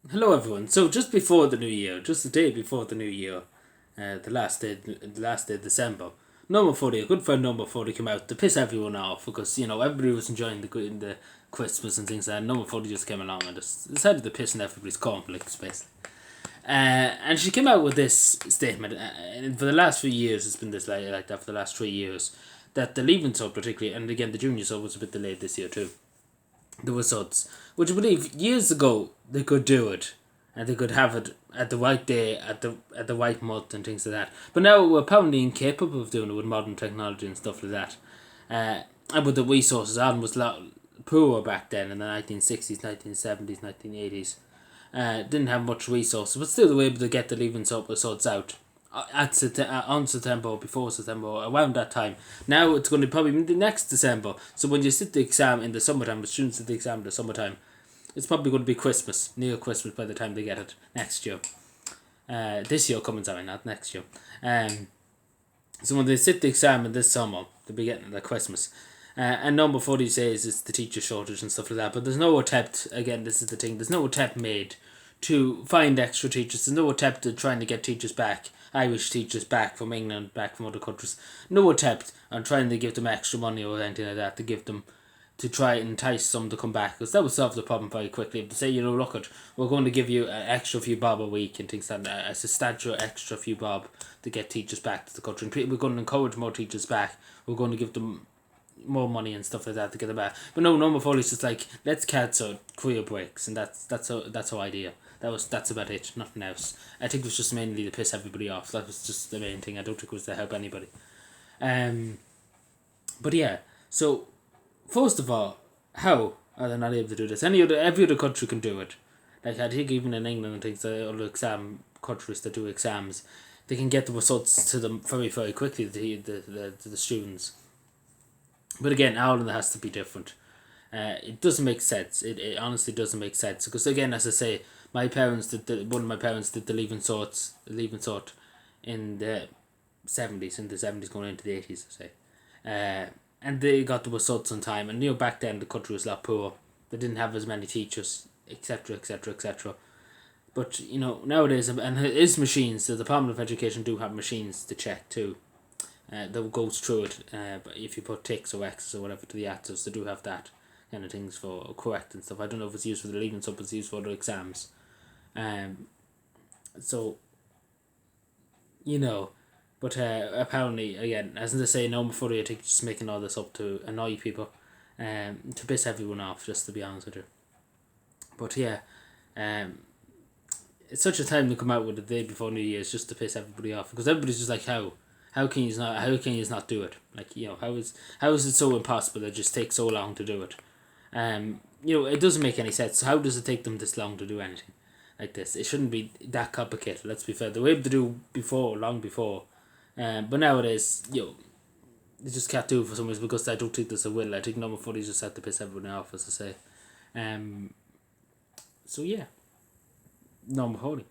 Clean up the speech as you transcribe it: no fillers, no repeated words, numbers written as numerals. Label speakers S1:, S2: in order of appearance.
S1: Hello everyone. So just before the new year, just the day before the new year, the last day of December, number 40, a good friend number 40 came out to piss everyone off because everybody was enjoying the Christmas and things like that. Number 40 just came along and just decided to piss in everybody's cornflakes basically. And she came out with this statement, and for the last few years it's been this like that for the last 3 years, that the leaving sub particularly, and again the junior sub was a bit delayed this year too, the results, which I believe years ago they could do it, and they could have it at the right day, at the right month, and things like that. But now we're apparently incapable of doing it with modern technology and stuff like that. And with the resources, Ireland was a lot poorer back then in the 1960s, 1970s, 1980s. Didn't have much resources, but still they were able to get the leaving results out on September, before September, around that time. Now it's going to probably be the next December. So when you sit the exam in the summertime, the students sit the exam in the summertime, it's probably going to be Christmas, near Christmas by the time they get it next year. This year coming, sorry, not next year. So when they sit the exam in this summer, they'll be getting it at Christmas. And number 40 says it's the teacher shortage and stuff like that. But there's no attempt, again, this is the thing, there's no attempt made to find extra teachers. There's no attempt at trying to get teachers back, Irish teachers back from England, back from other countries. No attempt on trying to give them extra money or anything like that to give them, to try and entice them to come back, because that would solve the problem very quickly. If they say, look, we're going to give you an extra few bob a week and things like that, a substantial extra few bob to get teachers back to the country, and we're going to encourage more teachers back, we're going to give them more money and stuff like that to get them back. But no, number 40 is just like, let's cancel career breaks, and that's our idea. That's about it, nothing else. I think it was just mainly to piss everybody off. That was just the main thing. I don't think it was to help anybody. But yeah, so first of all, how are they not able to do this? Every other country can do it. Like I think even in England and things, the other exam countries that do exams, they can get the results to them very very quickly. The students. But again, Ireland has to be different. It doesn't make sense. It honestly doesn't make sense because again, as I say, one of my parents did the leaving sort in the 70s going into the 80s, I say. And they got the results on time, and back then the country was a lot poorer. They didn't have as many teachers, etc., etc., etc. But nowadays, and it is machines. So the Department of Education do have machines to check too. That goes through it. But if you put ticks or X's or whatever to the answers, they do have that kind of things for correct and stuff. I don't know if it's used for the leaving stuff, it's used for the exams. So but apparently, again, as they say, no before I think just making all this up to annoy people, to piss everyone off, just to be honest with you. But yeah, it's such a time to come out with the day before New Year's just to piss everybody off, because everybody's just like, how can you not do it? Like, how is it so impossible that it just takes so long to do it? It doesn't make any sense. How does it take them this long to do anything like this? It shouldn't be that complicated. Let's be fair. They were able to do long before, but nowadays, they just can't do it for some reason, because I don't think there's a will. I think number 40 just had to piss everyone off, as I say. So yeah, number 40.